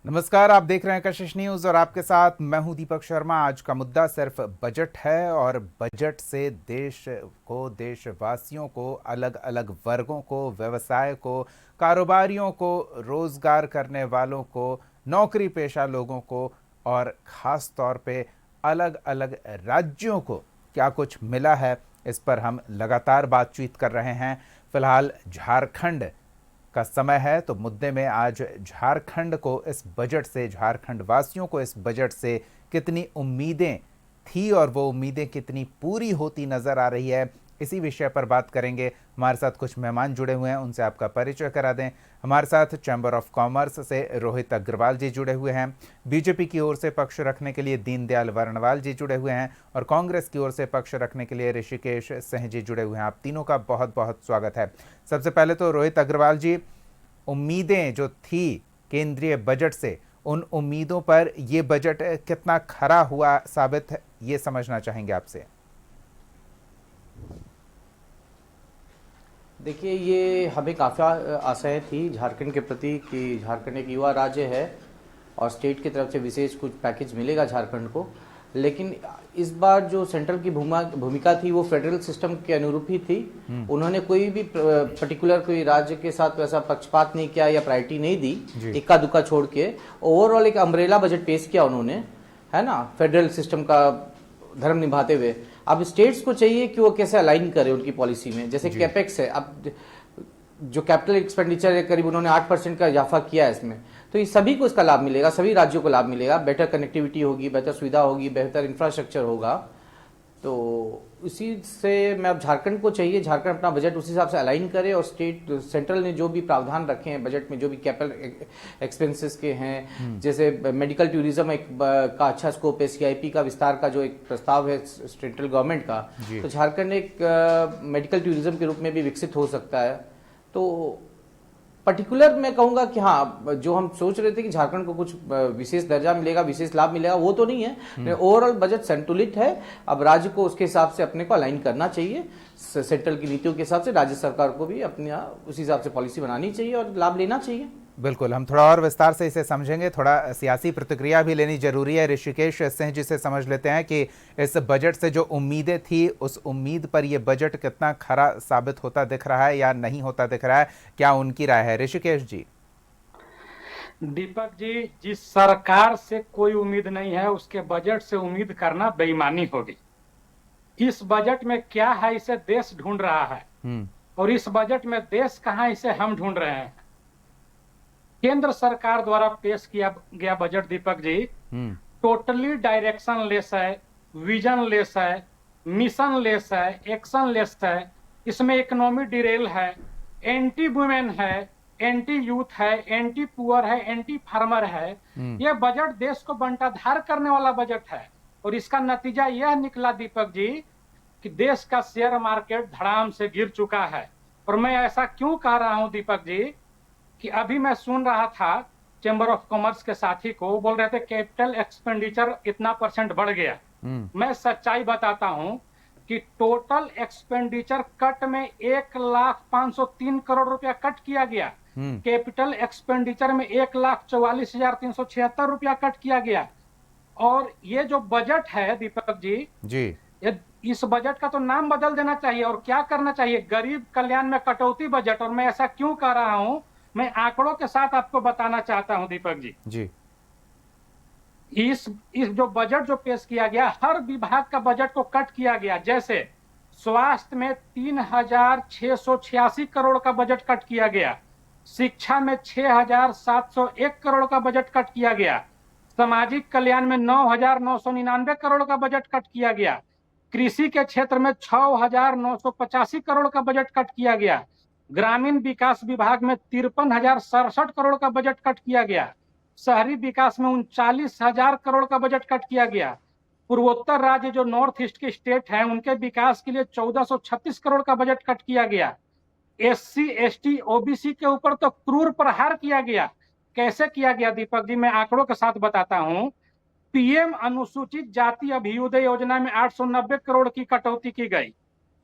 नमस्कार, आप देख रहे हैं कशिश न्यूज और आपके साथ मैं हूं दीपक शर्मा। आज का मुद्दा सिर्फ बजट है और बजट से देश को, देशवासियों को, अलग अलग वर्गों को, व्यवसाय को, कारोबारियों को, रोजगार करने वालों को, नौकरी पेशा लोगों को और ख़ास तौर पे अलग अलग राज्यों को क्या कुछ मिला है, इस पर हम लगातार बातचीत कर रहे हैं। फिलहाल झारखंड का समय है, तो मुद्दे में आज झारखंड को इस बजट से, झारखंड वासियों को इस बजट से कितनी उम्मीदें थी और वो उम्मीदें कितनी पूरी होती नजर आ रही है, इसी विषय पर बात करेंगे। हमारे साथ कुछ मेहमान जुड़े हुए हैं, उनसे आपका परिचय करा दें। हमारे साथ चैम्बर ऑफ कॉमर्स से रोहित अग्रवाल जी जुड़े हुए हैं, बीजेपी की ओर से पक्ष रखने के लिए दीनदयाल वर्णवाल जी जुड़े हुए हैं और कांग्रेस की ओर से पक्ष रखने के लिए ऋषिकेश सिंह जी जुड़े हुए हैं। आप तीनों का बहुत बहुत स्वागत है। सबसे पहले तो रोहित अग्रवाल जी, उम्मीदें जो थी केंद्रीय बजट से, उन उम्मीदों पर ये बजट कितना खरा हुआ साबित है, ये समझना चाहेंगे आपसे। देखिए, ये हमें काफ़ी आशाएं थी झारखंड के प्रति कि झारखंड एक युवा राज्य है और स्टेट की तरफ से विशेष कुछ पैकेज मिलेगा झारखंड को। लेकिन इस बार जो सेंट्रल की भूमिका थी वो फेडरल सिस्टम के अनुरूप ही थी। उन्होंने कोई भी पर्टिकुलर कोई राज्य के साथ वैसा पक्षपात नहीं किया या प्रायोरिटी नहीं दी, इक्का दुक्का छोड़ के ओवरऑल एक अम्ब्रेला बजट पेश किया उन्होंने, है ना, फेडरल सिस्टम का धर्म निभाते हुए। अब स्टेट्स को चाहिए कि वो कैसे अलाइन करे उनकी पॉलिसी में। जैसे कैपेक्स है, अब जो कैपिटल एक्सपेंडिचर है करीब उन्होंने 8% का इजाफा किया है इसमें, तो ये सभी को इसका लाभ मिलेगा, सभी राज्यों को लाभ मिलेगा। बेटर कनेक्टिविटी होगी, बेहतर सुविधा होगी, बेहतर इंफ्रास्ट्रक्चर होगा। तो इसी से मैं अब झारखंड को चाहिए झारखंड अपना बजट उस हिसाब से अलाइन करे और स्टेट सेंट्रल ने जो भी प्रावधान रखे हैं बजट में, जो भी कैपिटल एक्सपेंसेस के हैं, जैसे मेडिकल टूरिज्म एक का अच्छा स्कोप है, सीआईपी का विस्तार का जो एक प्रस्ताव है सेंट्रल गवर्नमेंट का, तो झारखंड एक मेडिकल टूरिज्म के रूप में भी विकसित हो सकता है। तो पर्टिकुलर मैं कहूंगा कि हाँ, जो हम सोच रहे थे कि झारखंड को कुछ विशेष दर्जा मिलेगा, विशेष लाभ मिलेगा, वो तो नहीं है। ओवरऑल बजट संतुलित है। अब राज्य को उसके हिसाब से अपने को अलाइन करना चाहिए, सेंट्रल की नीतियों के हिसाब से राज्य सरकार को भी अपने उस हिसाब से पॉलिसी बनानी चाहिए और लाभ लेना चाहिए। बिल्कुल, हम थोड़ा और विस्तार से इसे समझेंगे, थोड़ा सियासी प्रतिक्रिया भी लेनी जरूरी है। ऋषिकेश सिंह जी से समझ लेते हैं कि इस बजट से जो उम्मीदें थी, उस उम्मीद पर यह बजट कितना खरा साबित होता दिख रहा है या नहीं होता दिख रहा है, क्या उनकी राय है? ऋषिकेश जी। दीपक जी, जिस सरकार से कोई उम्मीद नहीं है उसके बजट से उम्मीद करना बेईमानी होगी। इस बजट में क्या है इसे देश ढूंढ रहा है और इस बजट में देश कहां इसे हम ढूंढ रहे हैं। केंद्र सरकार द्वारा पेश किया गया budget Deepak ji totally direction less है, विजन लेस है, मिशन लेस है, एक्शन लेस है। इसमें इकोनॉमी डिरेल है, एंटी वुमेन है, एंटी यूथ है, एंटी पुअर है, एंटी फार्मर है। यह बजट देश को बंटाधार करने वाला बजट है और इसका नतीजा यह निकला दीपक जी कि देश का शेयर मार्केट धड़ाम से गिर चुका है। और मैं ऐसा क्यों कह रहा हूं दीपक जी कि अभी मैं सुन रहा था चैम्बर ऑफ कॉमर्स के साथी को, बोल रहे थे कैपिटल एक्सपेंडिचर इतना परसेंट बढ़ गया। मैं सच्चाई बताता हूं कि टोटल एक्सपेंडिचर कट में 1,503 करोड़ रुपया कट किया गया। कैपिटल एक्सपेंडिचर में 1,44,376 रुपया कट किया गया। और ये जो बजट है दीपक जी, इस बजट का तो नाम बदल देना चाहिए और क्या करना चाहिए, गरीब कल्याण में कटौती बजट। और मैं ऐसा क्यों कह रहा हूं, मैं आंकड़ों के साथ आपको बताना चाहता हूं दीपक जी। इस जो बजट जो पेश किया गया, हर विभाग का बजट को कट किया गया। जैसे स्वास्थ्य में 3,686 करोड़ का बजट कट किया गया, शिक्षा में 6,701 करोड़ का बजट कट किया गया, सामाजिक कल्याण में 9,999 करोड़ का बजट कट किया गया, कृषि के क्षेत्र में 6,985 करोड़ का बजट कट किया गया, ग्रामीण विकास विभाग में 53,067 करोड़ का बजट कट किया गया, शहरी विकास में 39,000 करोड़ का बजट कट किया गया। पूर्वोत्तर राज्य जो नॉर्थ ईस्ट के स्टेट हैं उनके विकास के लिए 1,436 करोड़ का बजट कट किया गया। एससी एसटी ओबीसी के ऊपर तो क्रूर प्रहार किया गया। कैसे किया गया दीपक जी, मैं आंकड़ों के साथ बताता हूं। पीएम अनुसूचित जाति अभ्युदय योजना में 890 करोड़ की कटौती की गई।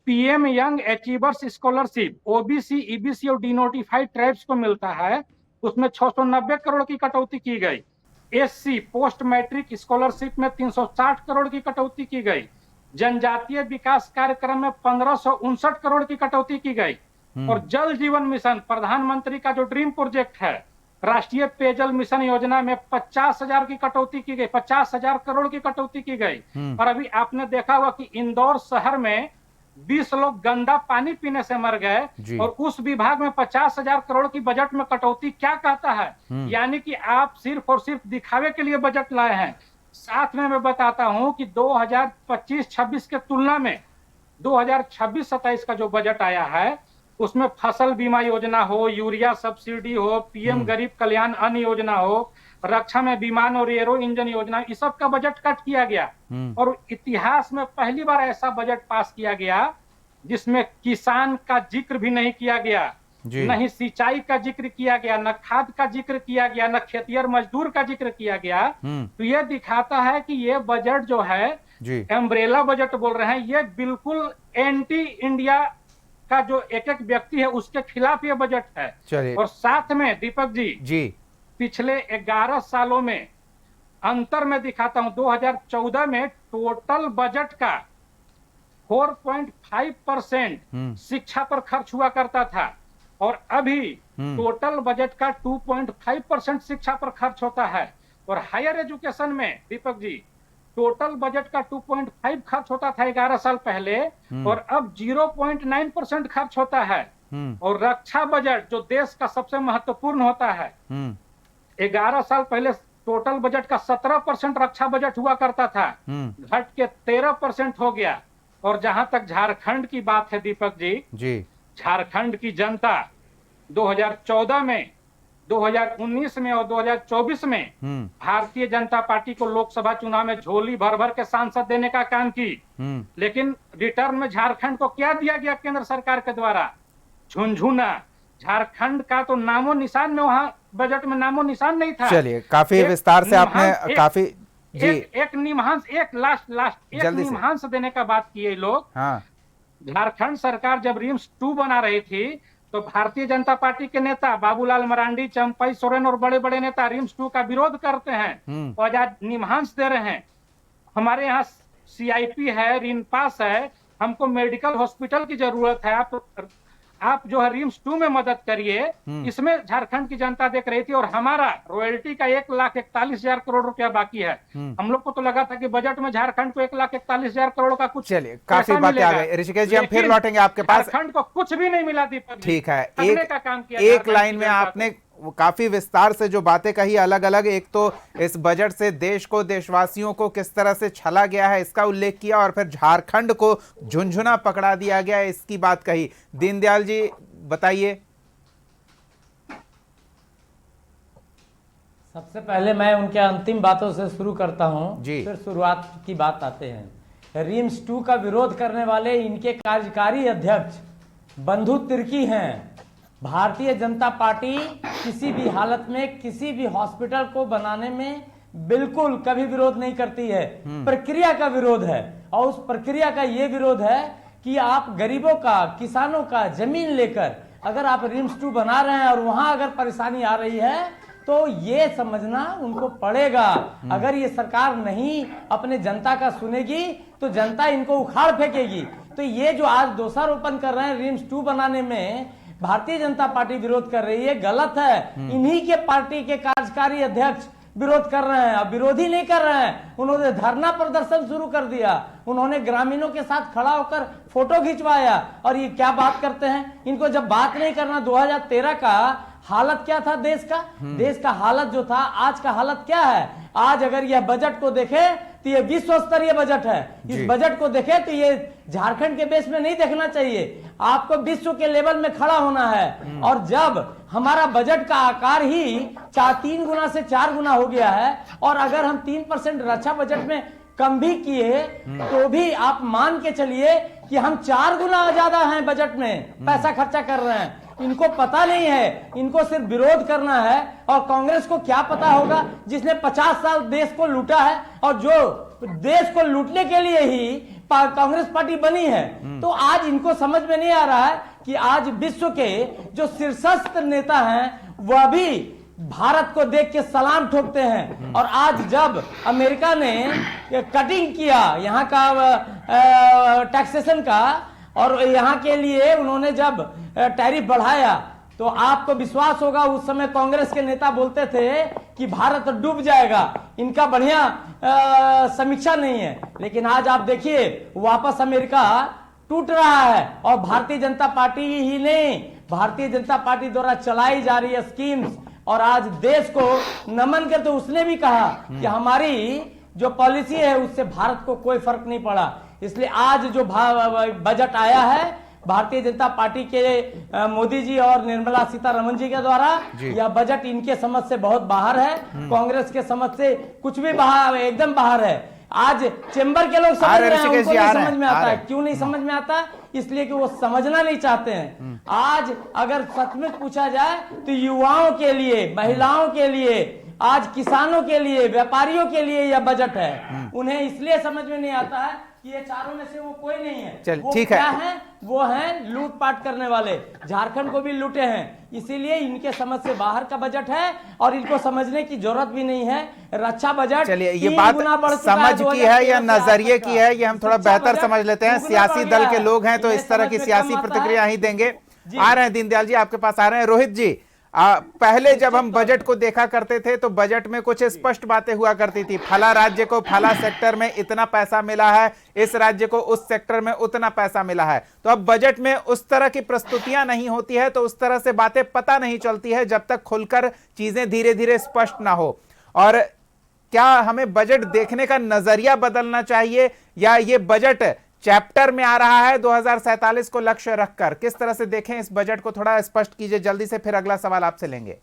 PM young achievers scholarship OBC EBC और डिनोटिफाइड ट्राइब्स को मिलता है, उसमें 690 करोड़ की कटौती की गई। एससी पोस्ट मैट्रिक स्कॉलरशिप में 360 करोड़ की कटौती की गई। जनजातीय विकास कार्यक्रम में 1559 करोड़ की कटौती की गई। और जल जीवन मिशन प्रधानमंत्री का जो ड्रीम प्रोजेक्ट है, राष्ट्रीय पेयजल मिशन योजना में 50,000 की कटौती की गई, 50,000 करोड़ की कटौती की गई। और अभी आपने देखा होगा कि इंदौर शहर में 20 लोग गंदा पानी पीने से मर गए और उस विभाग में 50,000 करोड़ की बजट में कटौती क्या कहता है? यानी कि आप सिर्फ और सिर्फ दिखावे के लिए बजट लाए हैं। साथ में मैं बताता हूं कि 2025-26 के तुलना में 2026-27 का जो बजट आया है उसमें फसल बीमा योजना हो, यूरिया सब्सिडी हो, पीएम गरीब कल्याण अन्न योजना हो, रक्षा में विमान और एरो इंजन योजना, इस सब का बजट कट किया गया। और इतिहास में पहली बार ऐसा बजट पास किया गया जिसमें किसान का जिक्र भी नहीं किया गया, न ही सिंचाई का जिक्र किया गया, न खाद का जिक्र किया गया, न खेतिहर मजदूर का जिक्र किया गया। तो ये दिखाता है कि ये बजट जो है एम्ब्रेला बजट बोल रहे हैं, ये बिल्कुल एंटी इंडिया का जो एक एक व्यक्ति है उसके खिलाफ ये बजट है। और साथ में दीपक जी पिछले 11 सालों में अंतर में दिखाता हूं। 2014 में टोटल बजट का 4.5% शिक्षा पर खर्च हुआ करता था और अभी टोटल बजट का 2.5% शिक्षा पर खर्च होता है। और हायर एजुकेशन में दीपक जी टोटल बजट का 2.5 खर्च होता था 11 साल पहले और अब 0.9% खर्च होता है। और रक्षा बजट जो देश का सबसे महत्वपूर्ण होता है, 11 साल पहले टोटल बजट का 17% रक्षा बजट हुआ करता था, घट के 13% हो गया। और जहां तक झारखंड की बात है दीपक जी, झारखंड की जनता 2014 में, 2019 में और 2024 में भारतीय जनता पार्टी को लोकसभा चुनाव में झोली भर भर के सांसद देने का काम की, लेकिन रिटर्न में झारखंड को क्या दिया गया केंद्र सरकार के द्वारा? झुनझुना। झारखंड का तो नामो निशान में वहां बजट में नामो निशान नहीं था। चलिए, काफी विस्तार से आपने काफी एक निमहांस, एक लास्ट एक निमहांस देने का बात की है लोग। झारखंड सरकार जब रिम्स 2 बना रही थी तो भारतीय जनता पार्टी के नेता बाबूलाल मरांडी, चंपई सोरेन और बड़े बड़े नेता रिम्स 2 का विरोध करते हैं और आज निमहांस दे रहे हैं। हमारे यहाँ CIP है, रिनपास है, हमको मेडिकल हॉस्पिटल की जरूरत है, आप जो है रिम्स 2 में मदद करिए। इसमें झारखंड की जनता देख रही थी और हमारा रॉयल्टी का 1,41,000 करोड़ रुपया बाकी है। हम लोग को तो लगा था कि बजट में झारखंड को 1,41,000 करोड़ का कुछ, चलिए काफी बातें आ गई ऋषिकेश जी, हम फिर लौटेंगे आपके पास। झारखंड को कुछ भी नहीं मिला दीपक। ठीक है, एक लाइन में आपने काफी विस्तार से जो बातें कही अलग अलग, एक तो इस बजट से देश को, देशवासियों को किस तरह से छला गया है इसका उल्लेख किया और फिर झारखंड को झुनझुना पकड़ा दिया गया इसकी बात कही। दीनदयाल जी बताइए। सबसे पहले मैं उनके अंतिम बातों से शुरू करता हूं, फिर शुरुआत की बात आते हैं। रिम्स 2 का विरोध करने वाले इनके कार्यकारी अध्यक्ष बंधु तिर्की हैं। भारतीय जनता पार्टी किसी भी हालत में किसी भी हॉस्पिटल को बनाने में बिल्कुल कभी विरोध नहीं करती है, प्रक्रिया का विरोध है। और उस प्रक्रिया का ये विरोध है कि आप गरीबों का, किसानों का जमीन लेकर अगर आप रिम्स 2 बना रहे हैं और वहां अगर परेशानी आ रही है तो ये समझना उनको पड़ेगा। अगर ये सरकार नहीं अपने जनता का सुनेगी तो जनता इनको उखाड़ फेंकेगी। तो ये जो आज दोषारोपण कर रहे हैं रिम्स 2 बनाने में भारतीय जनता पार्टी विरोध कर रही है, गलत है। इन्हीं के पार्टी के कार्यकारी अध्यक्ष विरोध कर रहे हैं। अब विरोधी नहीं कर रहे हैं, उन्होंने धरना प्रदर्शन शुरू कर दिया, उन्होंने ग्रामीणों के साथ खड़ा होकर फोटो खिंचवाया। और ये क्या बात करते हैं, इनको जब बात नहीं करना। 2013 का हालत क्या था देश का? देश का हालत जो था, आज का हालत क्या है? आज अगर यह बजट को देखे तो ये विश्व स्तरीय बजट है। इस बजट को देखे तो ये झारखंड के बेस में नहीं देखना चाहिए, आपको विश्व के लेवल में खड़ा होना है। और जब हमारा बजट का आकार ही 3 गुना से 4 गुना हो गया है और अगर हम 3% रक्षा बजट में कम भी किए तो भी आप मान के चलिए कि हम 4 गुना ज्यादा हैं बजट में पैसा खर्चा कर रहे हैं। इनको पता नहीं है, इनको सिर्फ विरोध करना है। और कांग्रेस को क्या पता होगा जिसने 50 साल देश को लूटा है और जो देश को लूटने के लिए ही कांग्रेस पार्टी बनी है। तो आज इनको समझ में नहीं आ रहा है कि आज विश्व के जो शीर्षस्थ नेता हैं वह भी भारत को देख के सलाम ठोकते हैं। और आज जब अमेरिका ने कटिंग किया यहाँ का टैक्सेशन का, और यहाँ के लिए उन्होंने जब टैरिफ बढ़ाया, तो आपको विश्वास होगा उस समय कांग्रेस के नेता बोलते थे कि भारत डूब जाएगा, इनका बढ़िया समीक्षा नहीं है। लेकिन आज आप देखिए वापस अमेरिका टूट रहा है, और भारतीय जनता पार्टी ही नहीं, भारतीय जनता पार्टी द्वारा चलाई जा रही है स्कीम्स, और आज देश को नमन करते उसने भी कहा कि हमारी जो पॉलिसी है उससे भारत को कोई फर्क नहीं पड़ा। इसलिए आज जो बजट आया है भारतीय जनता पार्टी के मोदी जी और निर्मला सीतारमण जी के द्वारा, यह बजट इनके समझ से बहुत बाहर है, कांग्रेस के समझ से कुछ भी बाहर, एकदम बाहर है। आज चेंबर के लोग समझ रहे हैं, उनको नहीं समझ में आता है। क्यों नहीं समझ में आता? इसलिए कि वो समझना नहीं चाहते हैं। आज अगर सचमुच पूछा जाए तो युवाओं के लिए, महिलाओं के लिए, आज किसानों के लिए, व्यापारियों के लिए यह बजट है। उन्हें इसलिए समझ में नहीं आता है कि ये चारों में से वो कोई नहीं है। चल वो ठीक क्या है? वो हैं लूटपाट करने वाले, झारखंड को भी लूटे हैं। इसीलिए इनके समझ से बाहर का बजट है, और इनको समझने की जरूरत भी नहीं है। रक्षा बजट, चलिए ये बात समझ की है या नजरिए की है, ये हम थोड़ा बेहतर समझ लेते हैं। सियासी दल के लोग हैं तो इस तरह की सियासी प्रतिक्रिया ही देंगे। आ रहे हैं दीनदयाल जी, आपके पास आ रहे हैं। रोहित जी, पहले जब हम बजट को देखा करते थे तो बजट में कुछ स्पष्ट बातें हुआ करती थी, फला राज्य को फला सेक्टर में इतना पैसा मिला है, इस राज्य को उस सेक्टर में उतना पैसा मिला है। तो अब बजट में उस तरह की प्रस्तुतियां नहीं होती है, तो उस तरह से बातें पता नहीं चलती है जब तक खुलकर चीजें धीरे धीरे स्पष्ट ना हो। और क्या हमें बजट देखने का नजरिया बदलना चाहिए, या ये बजट चैप्टर में आ रहा है 2047 को लक्ष्य रखकर? किस तरह से देखें इस बजट को, थोड़ा स्पष्ट कीजिए जल्दी से, फिर अगला सवाल आपसे लेंगे।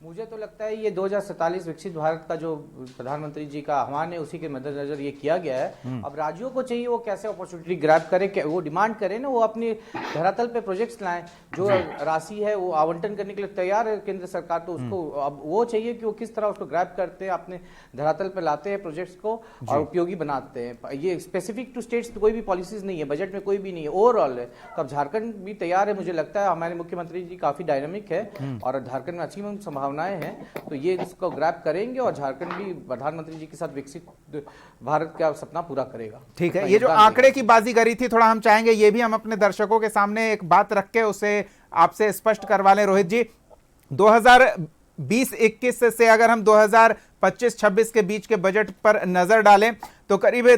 मुझे तो लगता है ये 2047 विकसित भारत का जो प्रधानमंत्री जी का आह्वान है उसी के मद्देनजर ये किया गया है। अब राज्यों को चाहिए वो कैसे अपॉर्चुनिटी ग्रैब करे, वो डिमांड करे ना, वो अपनी धरातल पे प्रोजेक्ट्स लाएं। जो राशि है वो आवंटन करने के लिए तैयार है केंद्र सरकार, तो उसको अब वो चाहिए कि वो किस तरह उसको ग्रैब करते हैं, अपने धरातल पे लाते हैं प्रोजेक्ट्स को और उपयोगी बनाते हैं। ये स्पेसिफिक टू स्टेट्स कोई भी पॉलिसीज नहीं है, बजट में कोई भी नहीं है, ओवरऑल है। तो अब झारखंड भी तैयार है, मुझे लगता है हमारे मुख्यमंत्री जी काफी डायनामिक है और झारखंड में अच्छी संभावनाएं हैं, तो ये इसको ग्रैब करेंगे और झारखंड भी प्रधानमंत्री जी के साथ विकसित भारत का सपना पूरा करेगा। ठीक है, ये जो आंकड़े की बाजीगरी थी, थोड़ा हम चाहेंगे ये भी हम अपने दर्शकों के सामने एक बात रख के उसे आपसे स्पष्ट करवा लें। रोहित जी, 2020-21 से अगर हम 2025-26 के बीच के बजट पर नजर डालें तो करीब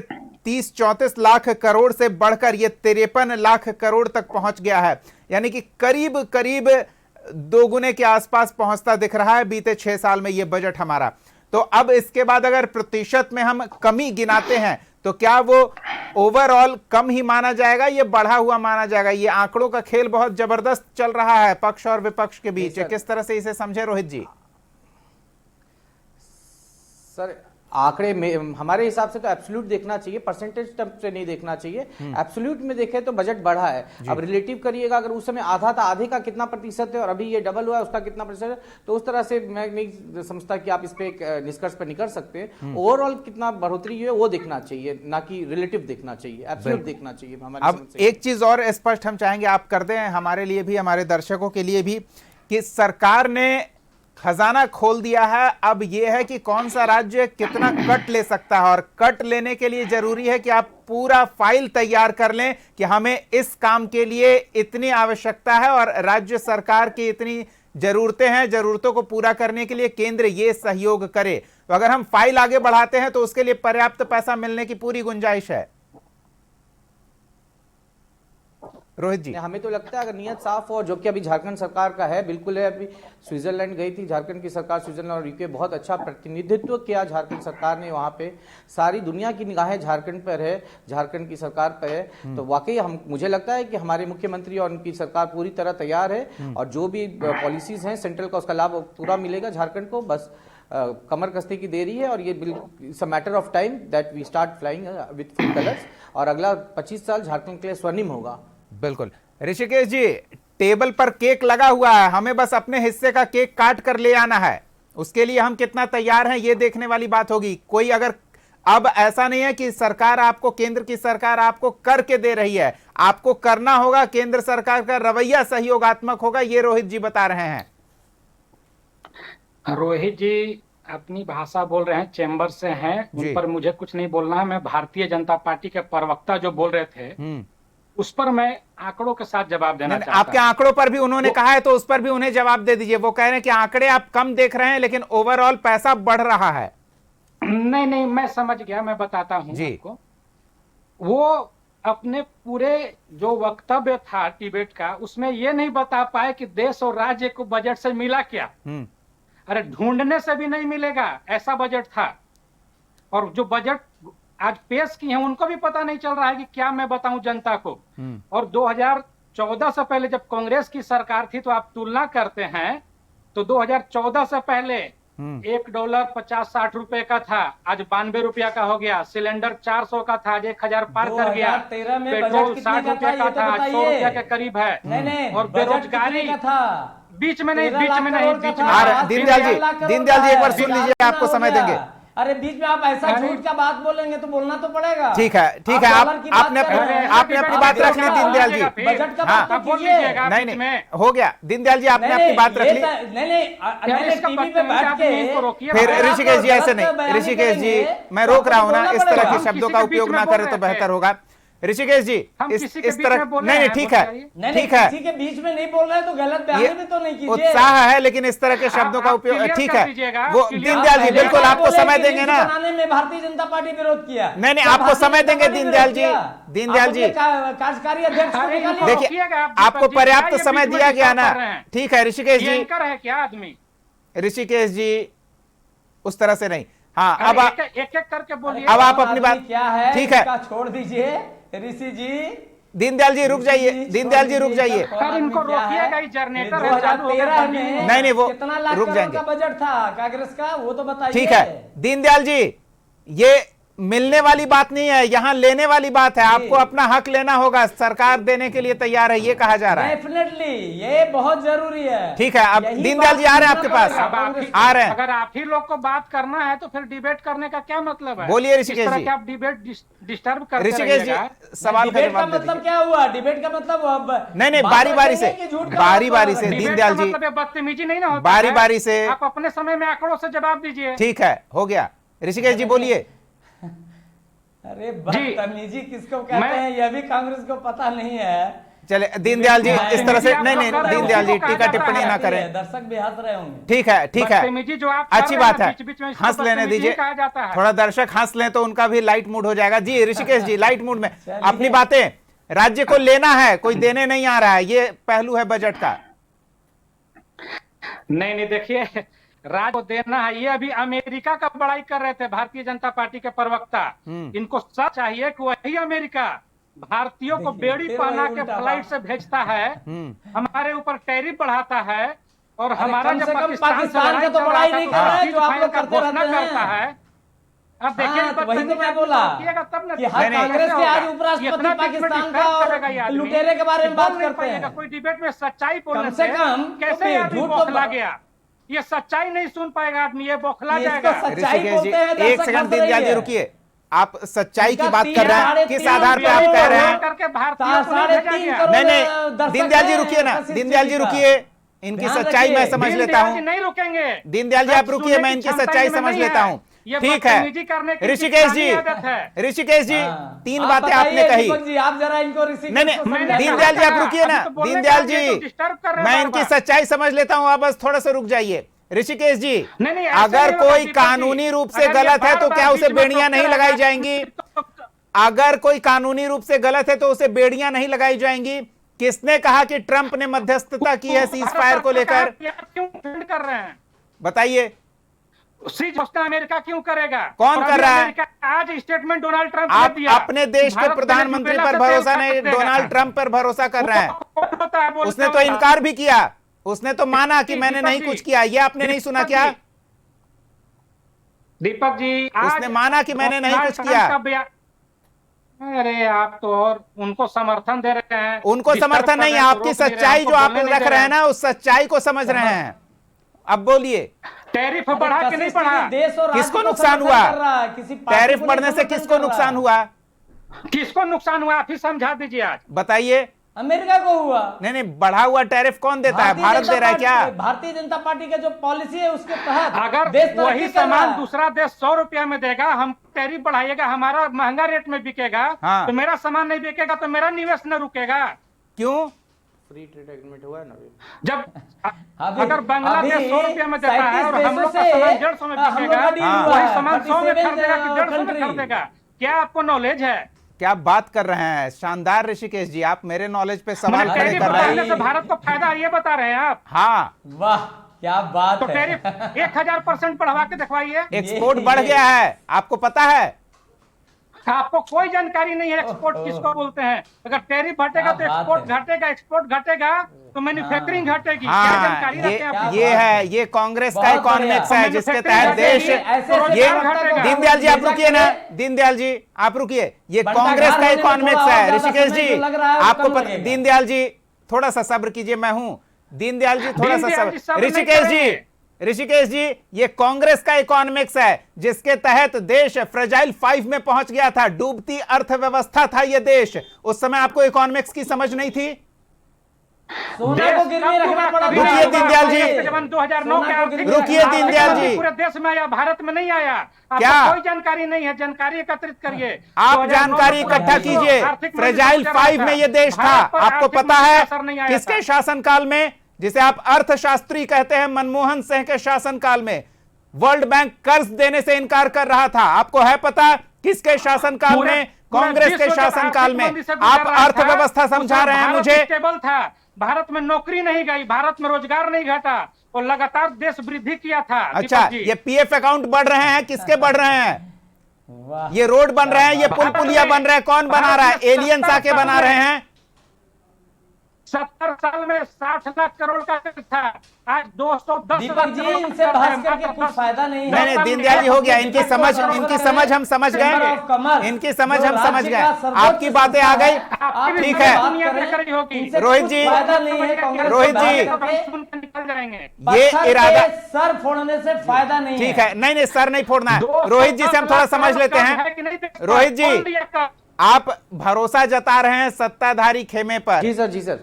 30-34 लाख करोड़ से बढ़कर ये 53 लाख करोड़ तक पहुंच गया है, यानी कि करीब करीब दोगुने के आसपास पहुंचता दिख रहा है बीते 6 साल में ये बजट हमारा। तो अब इसके बाद अगर प्रतिशत में हम कमी गिनाते हैं तो क्या वो ओवरऑल कम ही माना जाएगा, ये बढ़ा हुआ माना जाएगा? ये आंकड़ों का खेल बहुत जबरदस्त चल रहा है पक्ष और विपक्ष के बीच, किस तरह से इसे समझे रोहित जी? सर, आंकड़े में हमारे हिसाब से तो एब्सोल्यूट देखना चाहिए, परसेंटेज टर्म से नहीं देखना चाहिए। एब्सोल्यूट में देखें तो बजट बढ़ा है। अब रिलेटिव करिएगा, अगर उस समय आधा था, आधे का कितना प्रतिशत है और अभी ये डबल हुआ है उसका कितना प्रतिशत है, तो उस तरह से मैं नहीं समझता कि आप इस पे एक निष्कर्ष पर निकल सकते हैं। ओवरऑल कितना बढ़ोतरी है वो देखना चाहिए, ना कि रिलेटिव देखना चाहिए, एब्सोल्यूट देखना चाहिए। अब एक चीज और स्पष्ट हम चाहेंगे आप कर दें हमारे लिए भी, हमारे दर्शकों के लिए भी, कि सरकार ने खजाना खोल दिया है। अब यह है कि कौन सा राज्य कितना कट ले सकता है, और कट लेने के लिए जरूरी है कि आप पूरा फाइल तैयार कर लें कि हमें इस काम के लिए इतनी आवश्यकता है और राज्य सरकार की इतनी जरूरतें हैं, जरूरतों को पूरा करने के लिए केंद्र ये सहयोग करे। तो अगर हम फाइल आगे बढ़ाते हैं तो उसके लिए पर्याप्त पैसा मिलने की पूरी गुंजाइश है। रोहित जी, हमें तो लगता है अगर नियत साफ हो, जो कि अभी झारखंड सरकार का है, बिल्कुल है। अभी स्विट्जरलैंड गई थी झारखंड की सरकार, स्विट्जरलैंड और यूके, बहुत अच्छा प्रतिनिधित्व किया झारखंड सरकार ने वहां पे। सारी दुनिया की निगाहें झारखंड पर है, झारखंड की सरकार पर है। तो वाकई मुझे लगता है कि हमारे मुख्यमंत्री और उनकी सरकार पूरी तरह तैयार है और जो भी पॉलिसीज हैं सेंट्रल का, उसका लाभ पूरा मिलेगा झारखंड को। बस कमर कसने की देरी है और ये it's a matter of time that we start flying with full colours, और अगला 25 साल झारखंड के लिए स्वर्णिम होगा। बिल्कुल। ऋषिकेश जी, टेबल पर केक लगा हुआ है, हमें बस अपने हिस्से का केक काट कर ले आना है, उसके लिए हम कितना तैयार हैं ये देखने वाली बात होगी। कोई अगर, अब ऐसा नहीं है कि सरकार आपको, केंद्र की सरकार आपको करके दे रही है, आपको करना होगा। केंद्र सरकार का रवैया सहयोगात्मक होगा, ये रोहित जी बता रहे हैं। रोहित जी अपनी भाषा बोल रहे हैं, चेंबर से हैं, उन पर मुझे कुछ नहीं बोलना है। मैं भारतीय जनता पार्टी के प्रवक्ता जो बोल रहे थे उस पर मैं आंकड़ों के साथ जवाब देना चाहता हूं। आपके आंकड़ों पर भी उन्होंने कहा है तो उस पर भी उन्हें जवाब दे दीजिए। वो कह रहे हैं कि आंकड़े आप कम देख रहे हैं लेकिन ओवरऑल पैसा बढ़ रहा है। नहीं नहीं, मैं समझ गया, मैं बताता हूं आपको। वो अपने पूरे जो वक्तव्य था डिबेट का, उसमें ये नहीं बता पाए कि देश और राज्य को बजट से मिला क्या। अरे ढूंढने से भी नहीं मिलेगा, ऐसा बजट था। और जो बजट आज पेश किए हैं उनको भी पता नहीं चल रहा है कि क्या मैं बताऊं जनता को। और 2014 से पहले जब कांग्रेस की सरकार थी तो आप तुलना करते हैं तो 2014 से पहले $1 50-60 रुपए का था, आज 92 रुपया का हो गया। सिलेंडर 400 का था, आज 1000 पार कर गया। पेट्रोल 60 रुपए का था, आज 100 रुपया के करीब है। और बेरोजगारी बीच में नहीं, बीच में नहीं, बीच में। दीनदयाल जी एक बार सुन लीजिए, आपको समय देंगे। अरे बीच में आप ऐसा झूठ का बात बोलेंगे तो बोलना तो पड़ेगा। ठीक है, ठीक है, आपने अपनी बात रख ली दीनदयाल जी। बजट का बात तो कीजिए। नहीं, हो गया दीनदयाल जी, आपने अपनी बात रख ली। नहीं, टीवी पे बैठ के फिर ऋषिकेश जी ऐसे नहीं, ऋषिकेश जी मैं रोक रहा हूँ ना, इस तरह के शब्दों का उपयोग ना करें तो बेहतर होगा। ऋषिकेश जी इस तरह नहीं, ठीक है, ठीक है, किसी के बीच में नहीं बोल रहे तो गलत बयानी भी तो नहीं कीजिए। उत्साह है लेकिन इस तरह के शब्दों का उपयोग ठीक है। वो दीनदयाल जी बिल्कुल आपको समय देंगे ना। में भारतीय जनता पार्टी विरोध किया। नहीं, आपको समय देंगे दीनदयाल जी। दीनदयाल जी कार्यकारी अध्यक्ष देखिए, आपको पर्याप्त समय दिया गया ना। ठीक है ऋषिकेश जी, क्या आदमी ऋषिकेश जी उस तरह से नहीं। हाँ, अब एक एक करके बोलिए। अब आप अपनी बात क्या है, ठीक है, छोड़ दीजिए ऋषि जी। दीनदयाल जी रुक जाइए, दीनदयाल जी रुक जाइए। इनको रोकिएगा, जनरेटर 2013 में नहीं, वो कितना लाख रुक करोड़ जाएंगे। का बजट था कांग्रेस का, वो तो बताइए। ठीक है दीनदयाल जी, ये मिलने वाली बात नहीं है, यहाँ लेने वाली बात है। आपको अपना हक लेना होगा, सरकार देने के लिए तैयार है, ये कहा जा रहा है। डेफिनेटली ये बहुत जरूरी है। ठीक है, अब दीनदयाल जी आ रहे हैं आपके पास, आ रहे हैं। अगर आप ही लोग को बात करना है तो फिर डिबेट करने का क्या मतलब है? बोलिए ऋषिकेश जी। आप डिबेट डिस्टर्ब करते ऋषिकेश जी सवाल का जवाब दे मतलब क्या हुआ? डिबेट का मतलब नहीं, बारी बारी से, बारी बारी से दीनदयाल जी, बदतमीजी नहीं ना होता, बारी बारी से। आप अपने समय में आंकड़ों से जवाब दीजिए। ठीक है, हो गया। ऋषिकेश जी बोलिए। अरे बदतमीजी किसको कहते हैं यह भी कांग्रेस को पता नहीं है। चले दीनदयाल जी इस तरह से नहीं, दीनदयाल जी टीका टिप्पणी ना करें। दर्शक भी हंस रहे होंगे। ठीक है, ठीक है, अच्छी बात है, हंस लेने दीजिए। थोड़ा दर्शक हंस लें तो उनका भी लाइट मूड हो जाएगा। जी ऋषिकेश जी लाइट मूड में अपनी बातें। राज्य को लेना है, कोई देने नहीं आ रहा है, ये पहलू है बजट का। नहीं, देखिए राज्य को देना है, ये अभी अमेरिका का बड़ाई कर रहे थे भारतीय जनता पार्टी के प्रवक्ता। इनको सच चाहिए कि वही अमेरिका भारतीयों को बेड़ी पहना के फ्लाइट से भेजता है, हमारे ऊपर टैरिफ बढ़ाता है, और हमारा जब पाकिस्तान का तो बड़ाई नहीं कर रहा है जो आप लोग करते करता है। अब देखिए वही तो मैं बोला कि हर कांग्रेस के आज उपराष्ट्रपति पाकिस्तान का और लुटेरे के बारे में बात करते हैं। कोई डिबेट में सच्चाई बोलने से कम कैसे आदमी बौखला गया? ये सच्चाई नहीं सुन पाएगा आदमी, ये बौखला जाएगा। ऋषिकेश जी एक सेकंड दीनदयाल जी रुकिए, आप सच्चाई की बात कर रहे हैं, किस आधार पे आप कह रहे हैं? नहीं, दीनदयाल जी रुकिए ना, दीनदयाल जी रुकिए, इनकी सच्चाई मैं समझ लेता हूँ। नहीं रुकेंगे दीनदयाल जी, आप रुकिए, मैं इनकी सच्चाई समझ लेता हूँ। ठीक है ऋषिकेश जी, ऋषिकेश जी 3 बातें आपने कही। आप जरा इनको नहीं, दीनदयाल जी आप रुकिए ना, दीनदयाल जी मैं इनकी सच्चाई समझ लेता हूँ, आप बस थोड़ा सा रुक जाइए। ऋषिकेश जी अगर कोई कानूनी रूप से गलत है तो क्या उसे बेड़ियां नहीं लगाई जाएंगी? अगर कोई कानूनी रूप से गलत है तो उसे बेड़ियां नहीं लगाई जाएंगी? किसने कहा कि ट्रंप ने मध्यस्थता की है सीज फायर को लेकर? क्यों कर रहे हैं बताइए। अमेरिका क्यों करेगा? कौन कर रहा है? आज स्टेटमेंट डोनाल्ड ट्रंप आप अपने देश के प्रधानमंत्री पर भरोसा नहीं, डोनाल्ड ट्रंप पर भरोसा कर रहे हैं। उसने तो इनकार भी किया, उसने तो माना कि मैंने नहीं कुछ किया। ये आपने नहीं सुना क्या दीपक जी? उसने माना कि मैंने नहीं कुछ किया। अरे आप तो और उनको समर्थन दे रहे हैं। उनको समर्थन नहीं, आपकी सच्चाई जो आप रख रहे हैं ना, उस सच्चाई को समझ रहे हैं। अब बोलिए, टैरिफ बढ़ा कि नहीं बढ़ा? किसको नुकसान हुआ? टैरिफ बढ़ने से किसको नुकसान हुआ? किसको नुकसान हुआ आप ही समझा दीजिए। आज बताइए। अमेरिका को हुआ। नहीं, बढ़ा हुआ टैरिफ कौन देता है? भारत दे रहा है क्या? भारतीय जनता पार्टी का जो पॉलिसी है उसके तहत अगर देश वही सामान दूसरा देश 100 रुपया में देगा, हम टैरिफ बढ़ाइएगा, हमारा महंगा रेट में बिकेगा, तो मेरा सामान नहीं बिकेगा, तो मेरा निवेश न रुकेगा। क्यों? फ्री ट्रेड एग्रीमेंट हुआ है ना जब अगर बांग्लादेश 100 रुपया में देता है और हम लोग का सामान 150 में बिकेगा, वही सामान 100 में खरीदेगा कि 150 में खरीदेगा? क्या आपको नॉलेज है? क्या बात कर रहे हैं? शानदार ऋषिकेश जी, आप मेरे नॉलेज पे सवाल खड़े कर रहे हैं। भारत को फायदा ये बता रहे हैं आप? हाँ, वाह क्या बात तो है। टैरिफ 1000% बढ़वा के दिखवाइए। एक्सपोर्ट बढ़ गया है, आपको पता है? आपको कोई जानकारी नहीं है एक्सपोर्ट किसको बोलते हैं। अगर टैरिफ घटेगा तो एक्सपोर्ट घटेगा, एक्सपोर्ट घटेगा तो मैन्युफैक्चरिंग घटेगी। क्या जानकारी रखते हैं आप? ये है, ये कांग्रेस का इकोनॉमिक्स है जिसके तहत देश, ये दीनदयाल जी आप रुकिए ना, दीनदयाल जी आप रुकिए, ये कांग्रेस का इकोनॉमिक्स है। ऋषिकेश जी आपको पता, दीनदयाल जी थोड़ा सा सब्र कीजिए, मैं हूं दीनदयाल जी, थोड़ा सा सब्र। ऋषिकेश जी ये कांग्रेस का इकोनॉमिक्स है जिसके तहत देश फ्रेजाइल 5 में पहुंच गया था, डूबती अर्थव्यवस्था था ये देश। उस समय आपको इकोनॉमिक्स की समझ नहीं थी? सोना को गिरवी रखना पड़ा। रुकिए दीनदयाल जी, 2009 के आर्थिक रुकिए दीनदयाल जी, पूरे देश में आया, भारत में नहीं आया। क्या कोई जानकारी नहीं है? जानकारी एकत्रित करिए, आप जानकारी इकट्ठा कीजिए। फ्रेजाइल 5 में ये देश था, आपको पता है किसके शासनकाल में? जिसे आप अर्थशास्त्री कहते हैं, मनमोहन सिंह के शासनकाल में वर्ल्ड बैंक कर्ज देने से इनकार कर रहा था। आपको है पता किसके शासनकाल में? कांग्रेस के शासनकाल में। आप अर्थव्यवस्था समझा रहे हैं मुझे? स्टेबल था, भारत में नौकरी नहीं गई, भारत में रोजगार नहीं घटा और लगातार देश वृद्धि किया था। अच्छा, ये पीएफ अकाउंट बढ़ रहे हैं, किसके बढ़ रहे हैं? ये रोड बन रहे हैं, ये पुल पुलिया बन रहे हैं, कौन बना रहा है? एलियंस आके बना रहे हैं। 70 साल में 60 लाख करोड़ का कर्ज था, आज 210। दीपक जी इनसे बहस करके कुछ फायदा नहीं है। नहीं, दीनदयाल जी हो गया, इनकी समझ हम समझ गए, इनकी समझ हम समझ गए, आपकी बातें आ गई, ठीक है। रोहित जी, निकल जाएंगे, ये इरादा सर फोड़ने से फायदा नहीं, ठीक है। नहीं सर नहीं फोड़ना है। रोहित जी से हम थोड़ा समझ लेते हैं। रोहित जी आप भरोसा जता रहे हैं सत्ताधारी खेमे पर। जी सर,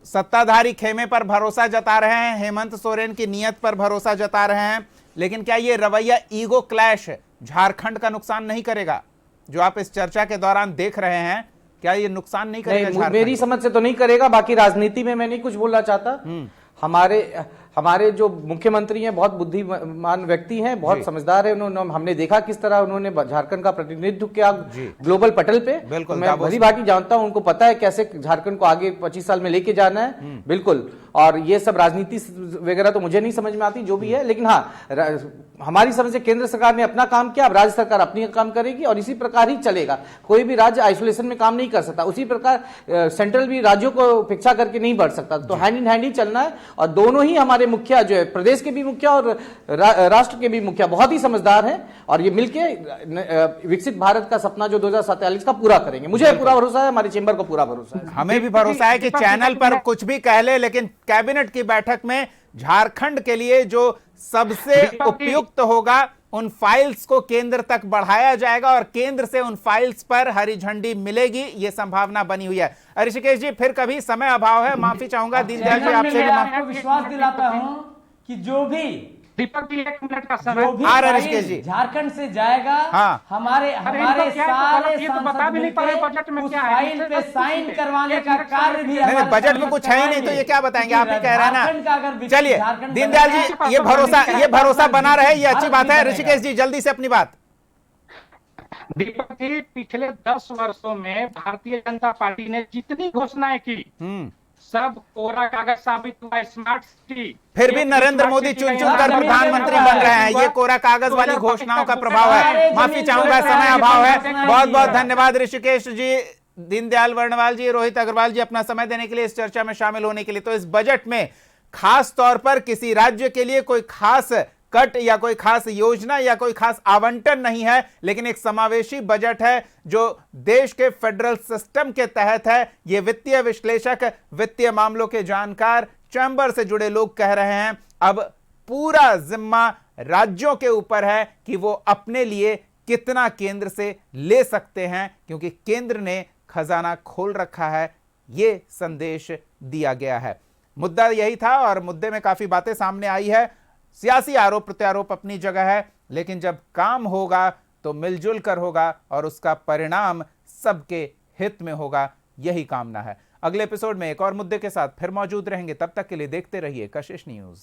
सत्ताधारी खेमे पर भरोसा जता रहे हैं, हेमंत सोरेन की नीयत पर भरोसा जता रहे हैं, लेकिन क्या ये रवैया ईगो क्लैश झारखंड का नुकसान नहीं करेगा? जो आप इस चर्चा के दौरान देख रहे हैं, क्या ये नुकसान नहीं करेगा? मेरी समझ से तो नहीं करेगा, बाकी राजनीति में मैं नहीं कुछ बोलना चाहता। हमारे जो मुख्यमंत्री हैं बहुत बुद्धिमान व्यक्ति हैं, बहुत समझदार है। उन्होंने, हमने देखा किस तरह उन्होंने झारखंड का प्रतिनिधित्व किया ग्लोबल पटल पे। बिल्कुल, मैं भली भांति जानता हूं, उनको पता है कैसे झारखंड को आगे 25 साल में लेके जाना है। बिल्कुल, और ये सब राजनीति वगैरह तो मुझे नहीं समझ में आती, जो भी है। लेकिन हाँ, हमारी समझ से केंद्र सरकार ने अपना काम किया, अब राज्य सरकार अपनी काम करेगी और इसी प्रकार ही चलेगा। कोई भी राज्य आइसोलेशन में काम नहीं कर सकता, उसी प्रकार सेंट्रल भी राज्यों को उपेक्षा करके नहीं बढ़ सकता। तो हैंड इन हैंड ही चलना है। और दोनों ही हमारे मुखिया जो है, प्रदेश के भी मुखिया और राष्ट्र के भी मुखिया बहुत ही समझदार हैं और ये मिलके विकसित भारत का सपना जो 2047 का पूरा करेंगे। मुझे पूरा भरोसा है, हमारे चेंबर को पूरा भरोसा है। हमें भी भरोसा है कि चैनल पर कुछ भी कह ले, लेकिन कैबिनेट की बैठक में झारखंड के लिए जो सबसे उपयुक्त होगा उन फाइल्स को केंद्र तक बढ़ाया जाएगा और केंद्र से उन फाइल्स पर हरी झंडी मिलेगी, ये संभावना बनी हुई है। ऋषिकेश जी फिर कभी समय अभाव है, माफी चाहूंगा। दीनदयाल जी आपसे भी आपको विश्वास दिलाता हूं कि जो भी दीपक जी 1 मिनट का समय आ रहा है झारखंड से जाएगा, हमारे सारे सांसद मिलकर उस फाइल पे साइन करवाने का कार्य भी बजट में कुछ है ही नहीं, तो ये क्या बताएंगे? आप ही कह रहे हैं ना। चलिए दीनदयाल जी, ये भरोसा बना रहे, ये अच्छी बात है। ऋषिकेश जी जल्दी से अपनी बात। दीपक जी, पिछले 10 वर्षों में भारतीय जनता पार्टी ने जितनी घोषणाएं की सब कोरा कागज साबित हुआ। स्मार्ट सिटी, फिर भी नरेंद्र मोदी चुन कर प्रधानमंत्री बन रहे हैं। ये कोरा कागज वाली घोषणाओं का प्रभाव है। माफी चाहूंगा, समय अभाव है। बहुत बहुत धन्यवाद ऋषिकेश जी, दीनदयाल वर्णवाल जी, रोहित अग्रवाल जी, अपना समय देने के लिए, इस चर्चा में शामिल होने के लिए। तो इस बजट में खास तौर पर किसी राज्य के लिए कोई खास कट या कोई खास योजना या कोई खास आवंटन नहीं है, लेकिन एक समावेशी बजट है जो देश के फेडरल सिस्टम के तहत है। ये वित्तीय विश्लेषक, वित्तीय मामलों के जानकार, चैंबर से जुड़े लोग कह रहे हैं अब पूरा जिम्मा राज्यों के ऊपर है कि वो अपने लिए कितना केंद्र से ले सकते हैं, क्योंकि केंद्र ने खजाना खोल रखा है, ये संदेश दिया गया है। मुद्दा यही था और मुद्दे में काफी बातें सामने आई है। सियासी आरोप प्रत्यारोप अपनी जगह है, लेकिन जब काम होगा तो मिलजुल कर होगा और उसका परिणाम सबके हित में होगा, यही कामना है। अगले एपिसोड में एक और मुद्दे के साथ फिर मौजूद रहेंगे। तब तक के लिए देखते रहिए कशिश न्यूज।